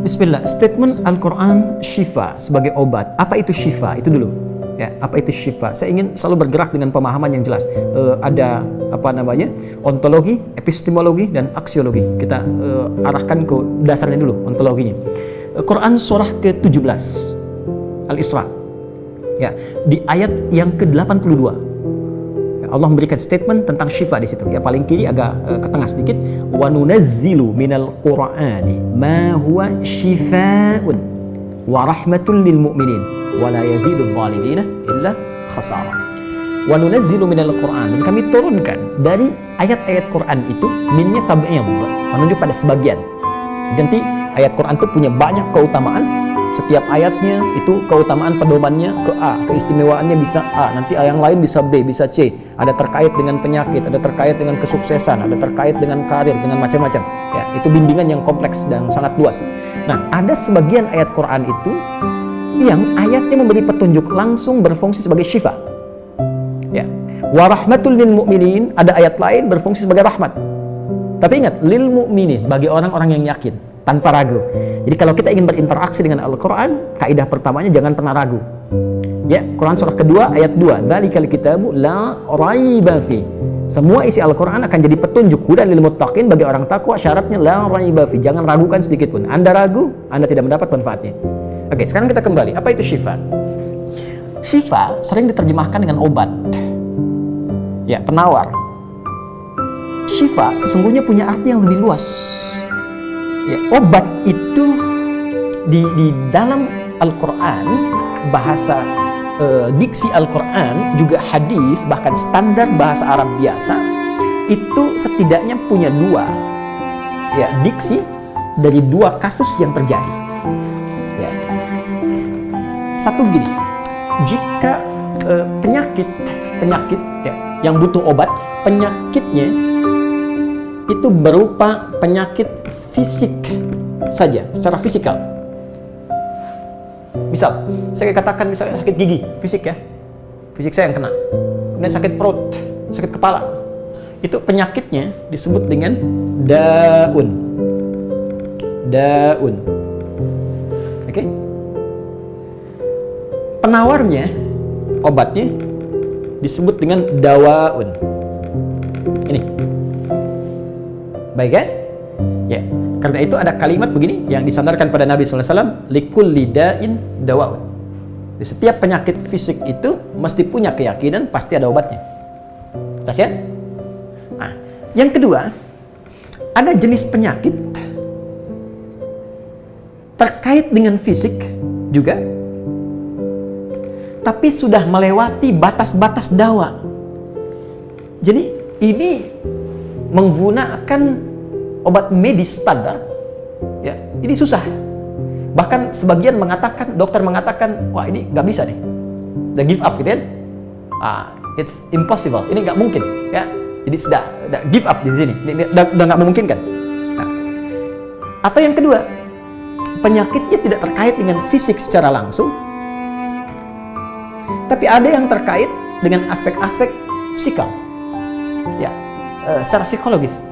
Bismillah, statement Al-Quran syifa sebagai obat. Apa itu syifa? Itu dulu. Ya, apa itu syifa? Saya ingin selalu bergerak dengan pemahaman yang jelas. Ada ontologi, epistemologi, dan aksiologi. Kita arahkan ke dasarnya dulu, ontologinya. Quran surah ke-17 Al-Isra. Ya, di ayat yang ke-82. Allah memberikan statement tentang syifa di situ. Ya, paling kiri agak ke tengah sedikit. Wa nunazzilu minal Qur'ani ma huwa syifaa'un wa rahmatun lil mu'minin wa la yazidul zalimina illa khasara. Wa nunazzilu minal Qur'an, dan kami turunkan dari ayat-ayat Quran itu, minnya tab'id, menunjuk pada sebagian. Nanti ayat Quran itu punya banyak keutamaan. Setiap ayatnya itu keutamaan pedomannya ke A, keistimewaannya bisa A, nanti yang lain bisa B, bisa C. Ada terkait dengan penyakit, ada terkait dengan kesuksesan, ada terkait dengan karir, dengan macam-macam. Ya, itu bimbingan yang kompleks dan sangat luas. Nah, ada sebagian ayat Quran itu yang ayatnya memberi petunjuk, langsung berfungsi sebagai syifa. Ya, wa rahmatul lil mu'minin, ada ayat lain berfungsi sebagai rahmat. Tapi ingat, lil mu'minin, bagi orang-orang yang yakin, tanpa ragu. Jadi kalau kita ingin berinteraksi dengan Al-Quran, kaidah pertamanya jangan pernah ragu. Ya, Quran surah kedua ayat 2. Dzalikal kitabu la raiba fi. Semua isi Al-Quran akan jadi petunjuk, hudan lil muttaqin, bagi orang takwa. Syaratnya la raiba fi. Jangan ragukan sedikit pun. Anda ragu, Anda tidak mendapat manfaatnya. Oke, sekarang kita kembali. Apa itu syifa? Syifa sering diterjemahkan dengan obat. Ya, penawar. Syifa sesungguhnya punya arti yang lebih luas. Ya, obat itu di dalam Al-Quran, bahasa diksi Al-Quran, juga hadis, bahkan standar bahasa Arab biasa, itu setidaknya punya dua ya, diksi dari dua kasus yang terjadi. Ya. Satu begini, jika penyakit ya, yang butuh obat, penyakitnya itu berupa penyakit fisik saja, secara fisikal. Misal, saya katakan misalnya sakit gigi, fisik ya, fisik saya yang kena. Kemudian sakit perut, sakit kepala. Itu penyakitnya disebut dengan daun. Oke? Penawarnya, obatnya disebut dengan dawaun. Ini. Baik kan? Ya, karena itu ada kalimat begini yang disandarkan pada Nabi SAW, likulli da'in dawaun. Di setiap penyakit fisik itu mesti punya keyakinan pasti ada obatnya. Jelas ya? Nah, yang kedua, ada jenis penyakit terkait dengan fisik juga, tapi sudah melewati batas-batas dawa. Jadi ini menggunakan obat medis standar, ya, ini susah. Bahkan sebagian mengatakan, dokter mengatakan, wah ini nggak bisa nih, udah give up gitu kan? It's impossible, ini nggak mungkin, ya. Jadi sudah give up di sini, udah nggak memungkinkan. Nah, atau yang kedua, penyakitnya tidak terkait dengan fisik secara langsung, tapi ada yang terkait dengan aspek-aspek psikal, ya, secara psikologis.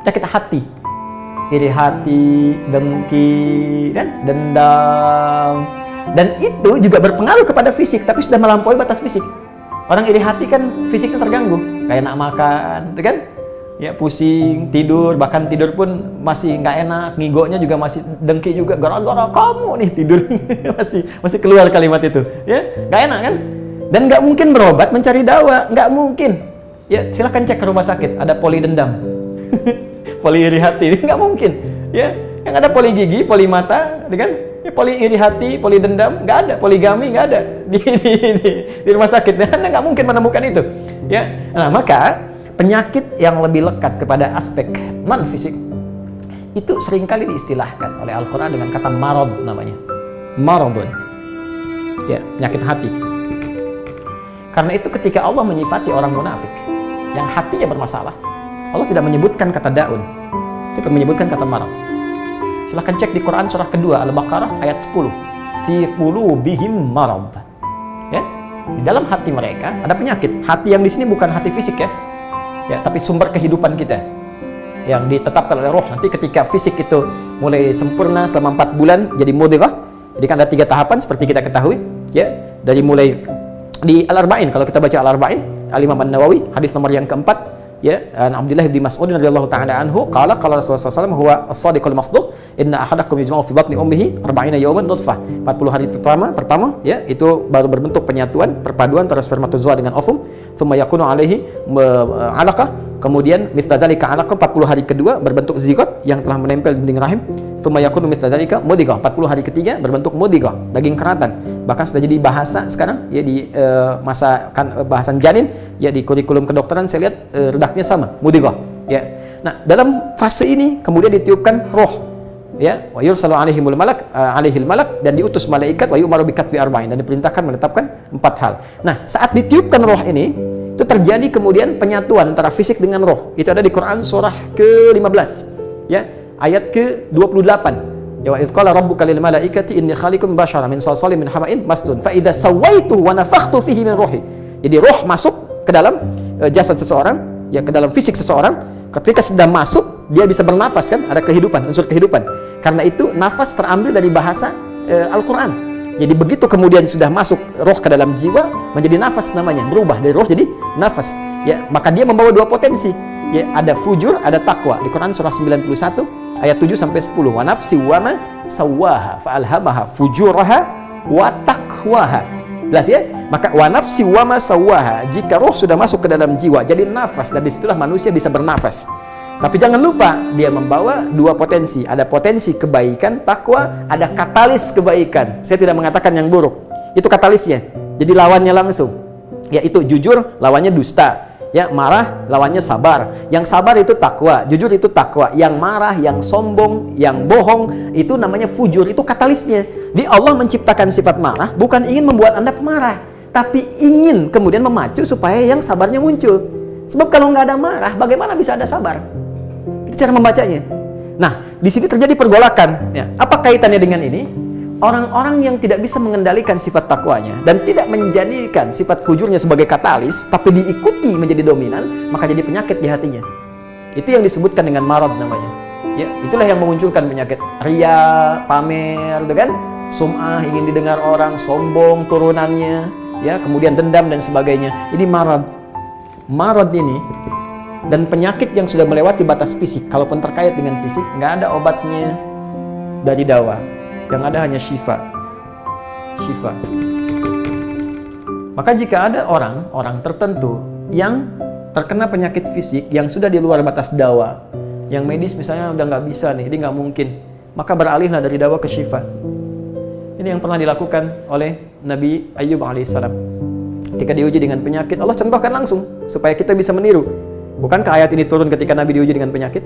Penyakit hati, iri hati, dengki, dan dendam, dan itu juga berpengaruh kepada fisik, tapi sudah melampaui batas fisik. Orang iri hati kan fisiknya terganggu, kayak nak makan, kan? Ya, pusing, tidur, bahkan tidur pun masih nggak enak, ngigonya juga masih dengki juga, gara-gara kamu nih tidur. masih keluar kalimat itu, ya, nggak enak kan? Dan nggak mungkin berobat mencari dawa, nggak mungkin. Ya, silahkan cek ke rumah sakit, ada poli dendam. Poli iri hati, nggak mungkin, ya. Yang ada poli gigi, poli mata, kan? Ya, poli iri hati, poli dendam, nggak ada. Poligami nggak ada di rumah sakit. Anda nggak mungkin menemukan itu, ya. Nah, maka penyakit yang lebih lekat kepada aspek non fisik itu seringkali diistilahkan oleh Al-Quran dengan kata marad, namanya maradun, ya, penyakit hati. Karena itu ketika Allah menyifati orang munafik yang hatinya bermasalah, Allah tidak menyebutkan kata daun, tapi menyebutkan kata marad. Silahkan cek di Quran surah kedua Al-Baqarah ayat 10. Fi qulubihim marad. Ya, di dalam hati mereka ada penyakit. Hati yang di sini bukan hati fisik ya, tapi sumber kehidupan kita. yang ditetapkan oleh roh. Nanti ketika fisik itu mulai sempurna selama 4 bulan jadi mudghah. Jadi kan ada 3 tahapan seperti kita ketahui, ya. Dari mulai di Al-Arba'in, kalau kita baca Al-Arba'in, Al-Imam An-Nawawi, hadis nomor yang keempat, ya, Abdullah bin Mas'ud radhiyallahu ta'ala anhu qala Rasulullah sallallahu alaihi wasallam huwa as-sadiqul masduq inna ahadakum yujma'u fi batni ummihi 40 yawman nutfah. 40 hari pertama ya, itu baru berbentuk penyatuan, perpaduan antara spermatozoa dengan ovum, thumma yakunu alaihi 'alaqah, kemudian mithla dzalika 'alaqah, 40 hari kedua berbentuk zigot yang telah menempel di dinding rahim, thumma yakunu mithla dzalika mudghah, 40 hari ketiga berbentuk mudghah, daging keratan. Bahkan sudah jadi bahasa sekarang ya di masa bahasan janin ya, di kurikulum kedokteran saya lihat redaknya sama, mudghah ya. Nah, dalam fase ini kemudian ditiupkan roh ya, wa yursalu alaihimul malak, alaihil malak, dan diutus malaikat, wa yu'maru bikatbi arba'in, dan diperintahkan menetapkan 4 hal. Nah, saat ditiupkan roh ini itu terjadi kemudian penyatuan antara fisik dengan roh. Itu ada di Quran surah ke-15 ya, ayat ke-28. Ya, wa idz qala rabbuka lil malaikati inni khaliqun basyaran min salsalin min hama'in masnun fa idza sawaituhu wa nafakhtu fihi min ruhi. Jadi roh masuk ke dalam jasad seseorang, ya, ke dalam fisik seseorang. Ketika sudah masuk, dia bisa bernafas, kan, ada kehidupan, unsur kehidupan. Karena itu nafas terambil dari bahasa Al-Quran. Jadi begitu kemudian sudah masuk roh ke dalam jiwa, menjadi nafas namanya, berubah dari roh jadi nafas ya. Maka dia membawa 2 potensi ya, ada fujur, ada takwa. Di Quran surah 91 ayat 7 sampai 10, wa nafsi wa ma sawwaha fa alhamaha fujuraha wa taqwaha. Jelas ya? Maka wa nafsi wa ma sawwaha, jika roh sudah masuk ke dalam jiwa jadi nafas, dan disitulah manusia bisa bernafas. Tapi jangan lupa dia membawa 2 potensi, ada potensi kebaikan, takwa, ada katalis kebaikan. Saya tidak mengatakan yang buruk, itu katalisnya. Jadi lawannya langsung, yaitu jujur lawannya dusta, ya, marah lawannya sabar. Yang sabar itu takwa, jujur itu takwa. Yang marah, yang sombong, yang bohong itu namanya fujur, itu katalisnya. Di Allah menciptakan sifat marah bukan ingin membuat Anda pemarah, tapi ingin kemudian memacu supaya yang sabarnya muncul. Sebab kalau nggak ada marah, bagaimana bisa ada sabar? Itu cara membacanya. Nah, di sini terjadi pergolakan. Ya. Apa kaitannya dengan ini? Orang-orang yang tidak bisa mengendalikan sifat takwanya dan tidak menjadikan sifat fujurnya sebagai katalis, tapi diikuti menjadi dominan, maka jadi penyakit di hatinya. Itu yang disebutkan dengan marad namanya. Ya, itulah yang memunculkan penyakit ria, pamer, gitu kan? Sum'ah, ingin didengar orang, sombong turunannya, ya, kemudian dendam dan sebagainya. Jadi marad. Marad ini dan penyakit yang sudah melewati batas fisik, kalaupun terkait dengan fisik, nggak ada obatnya dari dawa. Yang ada hanya syifa. Syifa. Maka jika ada orang tertentu yang terkena penyakit fisik yang sudah di luar batas dawa, yang medis misalnya udah nggak bisa nih, ini nggak mungkin, maka beralihlah dari dawa ke syifa. Ini yang pernah dilakukan oleh Nabi Ayyub alaihissalam. Ketika diuji dengan penyakit, Allah contohkan langsung supaya kita bisa meniru. Bukankah ayat ini turun ketika Nabi diuji dengan penyakit?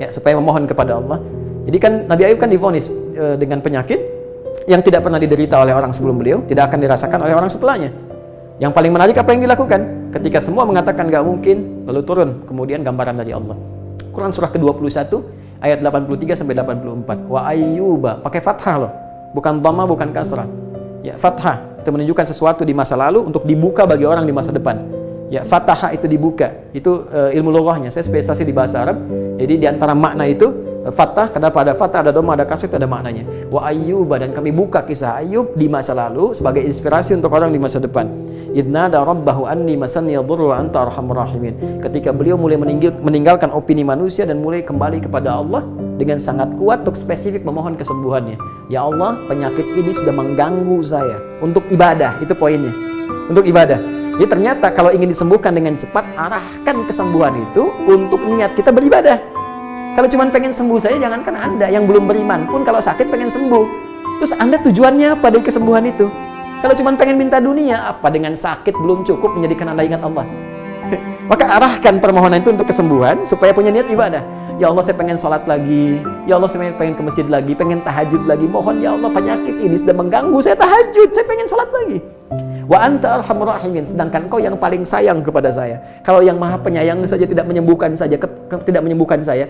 Ya, supaya memohon kepada Allah. Jadi kan Nabi Ayub kan divonis dengan penyakit yang tidak pernah diderita oleh orang sebelum beliau, tidak akan dirasakan oleh orang setelahnya. Yang paling menarik apa yang dilakukan? Ketika semua mengatakan gak mungkin, lalu turun kemudian gambaran dari Allah. Quran surah ke-21 ayat 83 sampai 84. Wa ayyuba, pakai fathah loh. Bukan dhamma, bukan kasrah. Ya, fathah itu menunjukkan sesuatu di masa lalu untuk dibuka bagi orang di masa depan. Ya, fataha itu dibuka. Itu ilmu lughahnya. Saya spesialisasi di bahasa Arab. Jadi di antara makna itu fathah, kenapa ada fathah, ada dhamma, ada kasrah, itu ada maknanya. Wa ayyuba, dan kami buka kisah Ayub di masa lalu sebagai inspirasi untuk orang di masa depan. Idnada rabbahu anni masanni yadhurru wa anta arhamur rahimin. Ketika beliau mulai meninggalkan opini manusia dan mulai kembali kepada Allah dengan sangat kuat untuk spesifik memohon kesembuhannya. Ya Allah, penyakit ini sudah mengganggu saya. Untuk ibadah, itu poinnya. Untuk ibadah. Jadi ternyata kalau ingin disembuhkan dengan cepat, arahkan kesembuhan itu untuk niat kita beribadah. Kalau cuma pengen sembuh saja, jangankan Anda yang belum beriman pun kalau sakit pengen sembuh. Terus Anda tujuannya apa dari kesembuhan itu? Kalau cuma pengen minta dunia, apa dengan sakit belum cukup menjadikan Anda ingat Allah? Maka arahkan permohonan itu untuk kesembuhan supaya punya niat ibadah. Ya Allah, saya pengen sholat lagi. Ya Allah, saya pengen ke masjid lagi, pengen tahajud lagi. Mohon ya Allah, penyakit ini sudah mengganggu saya tahajud, saya pengen sholat lagi. Wa anta arhamur rahimin, sedangkan Kau yang paling sayang kepada saya. Kalau yang Maha Penyayang saja tidak menyembuhkan saya,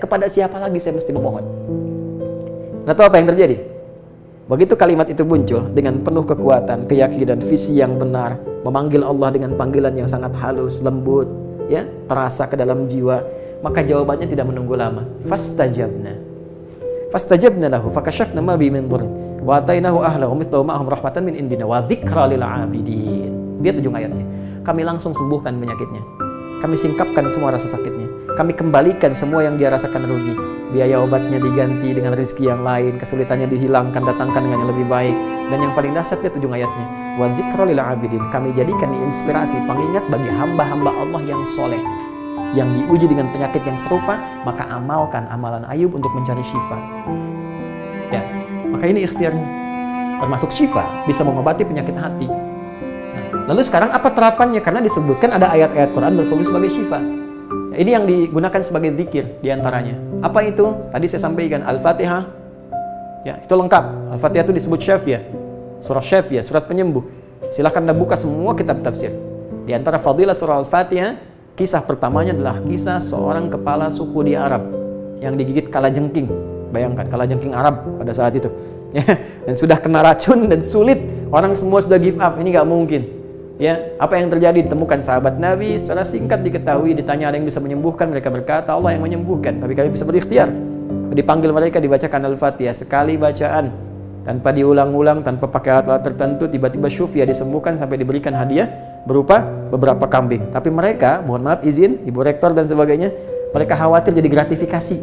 kepada siapa lagi saya mesti memohon? Nah, tahu apa yang terjadi? Begitu kalimat itu muncul dengan penuh kekuatan, keyakinan, visi yang benar, memanggil Allah dengan panggilan yang sangat halus, lembut, ya, terasa ke dalam jiwa, Maka jawabannya tidak menunggu lama. Fastajabna lahu fakashafna ma bi min dhurrin wa atainahu ahlahu mithlahu ma'ahum rahmatan min indina wa dzikra lil 'abidin. Lihat ujung ayatnya. Kami langsung sembuhkan penyakitnya. Kami singkapkan semua rasa sakitnya. Kami kembalikan semua yang dia rasakan rugi. Biaya obatnya diganti dengan rezeki yang lain, kesulitannya dihilangkan, datangkan dengan yang lebih baik. Dan yang paling dahsyat, lihat ujung ayatnya. Wa dzikra lil 'abidin. Kami jadikan inspirasi, pengingat bagi hamba-hamba Allah yang soleh, yang diuji dengan penyakit yang serupa, maka amalkan amalan Ayub untuk mencari syifa. Ya, maka ini ikhtiarnya. Termasuk syifa, bisa mengobati penyakit hati. Nah, lalu sekarang apa terapannya? Karena disebutkan ada ayat-ayat Quran berfungsi sebagai syifa. Ya, ini yang digunakan sebagai zikir diantaranya. Apa itu? Tadi saya sampaikan Al-Fatihah. Ya, itu lengkap. Al-Fatihah itu disebut syafiyah. Surah syafiyah, surat penyembuh. Silahkan Anda buka semua kitab tafsir. Di antara fadilah surah Al-Fatihah, kisah pertamanya adalah kisah seorang kepala suku di Arab yang digigit kalajengking. Bayangkan, kalajengking Arab pada saat itu. Ya, dan sudah kena racun dan sulit. Orang semua sudah give up, ini nggak mungkin. Ya, apa yang terjadi? Ditemukan sahabat Nabi, secara singkat diketahui, ditanya ada yang bisa menyembuhkan, mereka berkata Allah yang menyembuhkan, tapi kami bisa berikhtiar. Dipanggil mereka, dibacakan Al-Fatihah sekali bacaan, tanpa diulang-ulang, tanpa pakai alat-alat tertentu, tiba-tiba syufia disembuhkan sampai diberikan hadiah berupa beberapa kambing. Tapi mereka, mohon maaf izin, Ibu Rektor dan sebagainya, mereka khawatir jadi gratifikasi.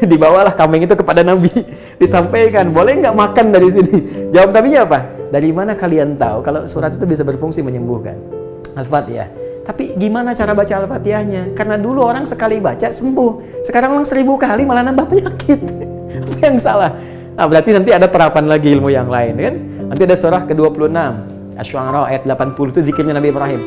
Dibawalah kambing itu kepada Nabi, disampaikan, boleh nggak makan dari sini? Jawab Nabinya apa? Dari mana kalian tahu kalau surat itu bisa berfungsi menyembuhkan? Al-Fatihah. Tapi gimana cara baca Al-Fatihahnya? Karena dulu orang sekali baca sembuh, sekarang orang 1000 kali malah nambah penyakit. Apa yang salah? Nah, berarti nanti ada terapan lagi ilmu yang lain, kan? Nanti ada surah ke-26, Asy-Syu'ara ayat 80, itu zikirnya Nabi Ibrahim.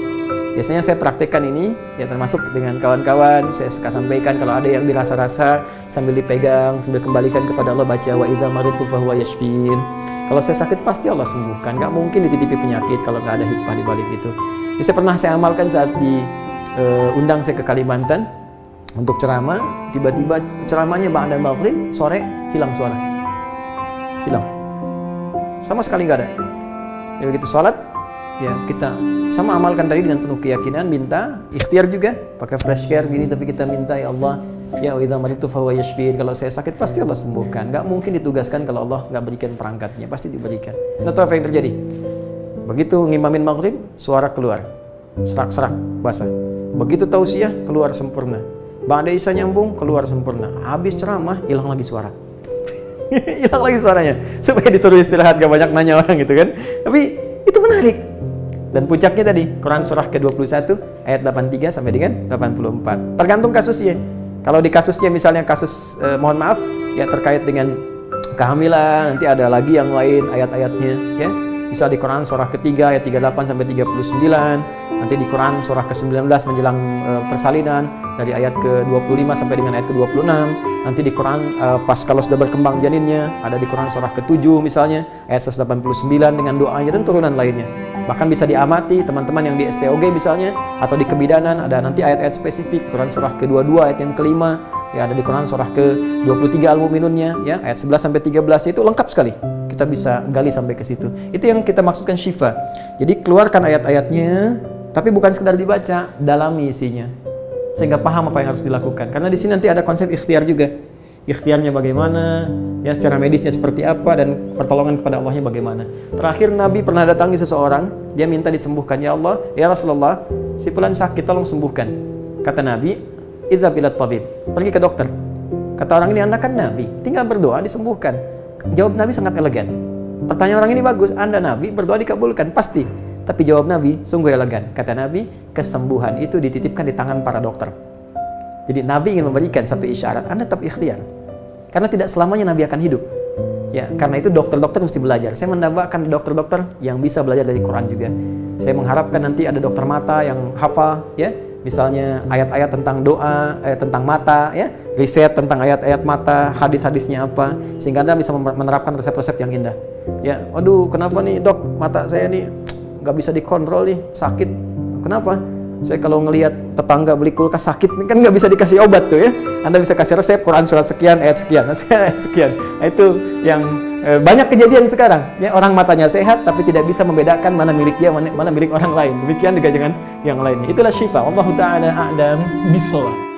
Biasanya saya praktekkan ini, ya termasuk dengan kawan-kawan, saya sampaikan kalau ada yang dirasa-rasa sambil dipegang, sambil kembalikan kepada Allah, baca wa idza maridtu fahuwa yashfin. Kalau saya sakit pasti Allah sembuhkan, nggak mungkin dititipi penyakit kalau nggak ada hikmah di balik itu. Ini saya amalkan saat diundang saya ke Kalimantan untuk ceramah, tiba-tiba ceramahnya ba'da maghrib, sore hilang suara. Hilang. Sama sekali nggak ada. Ya begitu sholat, ya kita sama amalkan tadi dengan penuh keyakinan, minta, ikhtiar juga, pakai fresh care gini, tapi kita minta ya Allah, ya wa idza maridtu fahuwa yashfin. Kalau saya sakit pasti Allah sembuhkan. Nggak mungkin ditugaskan kalau Allah nggak berikan perangkatnya, pasti diberikan. Nah, tahu apa yang terjadi? Begitu ngimamin maghrib, suara keluar, serak-serak, basah. Begitu tausiah, keluar sempurna. Ba'da isya nyambung, keluar sempurna. Habis ceramah, hilang lagi suara. Hilang lagi suaranya, supaya disuruh istirahat, gak banyak nanya orang gitu kan. Tapi itu menarik. Dan puncaknya tadi, Quran surah ke-21 ayat 83 sampai dengan 84. Tergantung kasusnya. Kalau di kasusnya misalnya kasus mohon maaf ya terkait dengan kehamilan, nanti ada lagi yang lain ayat-ayatnya ya. Bisa di Quran surah ketiga ayat 38 sampai 39, nanti di Quran surah ke-19 menjelang persalinan dari ayat ke-25 sampai dengan ayat ke-26, nanti di Quran pas kalau sudah berkembang janinnya, ada di Quran surah ke-7 misalnya ayat 189 dengan doanya dan turunan lainnya. Bahkan bisa diamati teman-teman yang di SPOG misalnya atau di kebidanan, ada nanti ayat-ayat spesifik Quran surah ke-22 ayat yang kelima, ya ada di Quran surah ke-23 Al-Mu'minunnya ya ayat 11 sampai 13 itu lengkap sekali. Kita bisa gali sampai ke situ. Itu yang kita maksudkan syifa. Jadi keluarkan ayat-ayatnya, tapi bukan sekedar dibaca, dalami isinya. Sehingga paham apa yang harus dilakukan. Karena di sini nanti ada konsep ikhtiar juga. Ikhtiarnya bagaimana, ya secara medisnya seperti apa, dan pertolongan kepada Allahnya bagaimana. Terakhir Nabi pernah datangi seseorang, dia minta disembuhkan. Ya Allah, ya Rasulullah, si fulan sakit, tolong sembuhkan. Kata Nabi, idzhab ilat tabib, pergi ke dokter. Kata orang ini, Anda kan Nabi, tinggal berdoa disembuhkan. Jawab Nabi sangat elegan. Pertanyaan orang ini bagus, Anda Nabi, berdoa dikabulkan, pasti. Tapi jawab Nabi sungguh elegan. Kata Nabi, kesembuhan itu dititipkan di tangan para dokter. Jadi Nabi ingin memberikan satu isyarat, Anda tetap ikhtiar. Karena tidak selamanya Nabi akan hidup. Ya, karena itu dokter-dokter mesti belajar. Saya mendambakan dokter-dokter yang bisa belajar dari Quran juga. Saya mengharapkan nanti ada dokter mata yang hafal, ya. Misalnya ayat-ayat tentang doa, tentang mata, ya, riset tentang ayat-ayat mata, hadis-hadisnya apa, sehingga Anda bisa menerapkan resep-resep yang indah. Ya, waduh, kenapa nih dok, mata saya nih nggak bisa dikontrol nih, sakit. Kenapa? Saya kalau ngelihat tetangga beli kulkas sakit, kan nggak bisa dikasih obat tuh ya. Anda bisa kasih resep Quran surat sekian, ayat sekian, ayat sekian. Nah, itu yang banyak kejadian sekarang. Ya, orang matanya sehat tapi tidak bisa membedakan mana milik dia, mana milik orang lain. Demikian juga dengan yang lainnya. Itulah syifa. Wallahu ta'ala a'lam bishawab.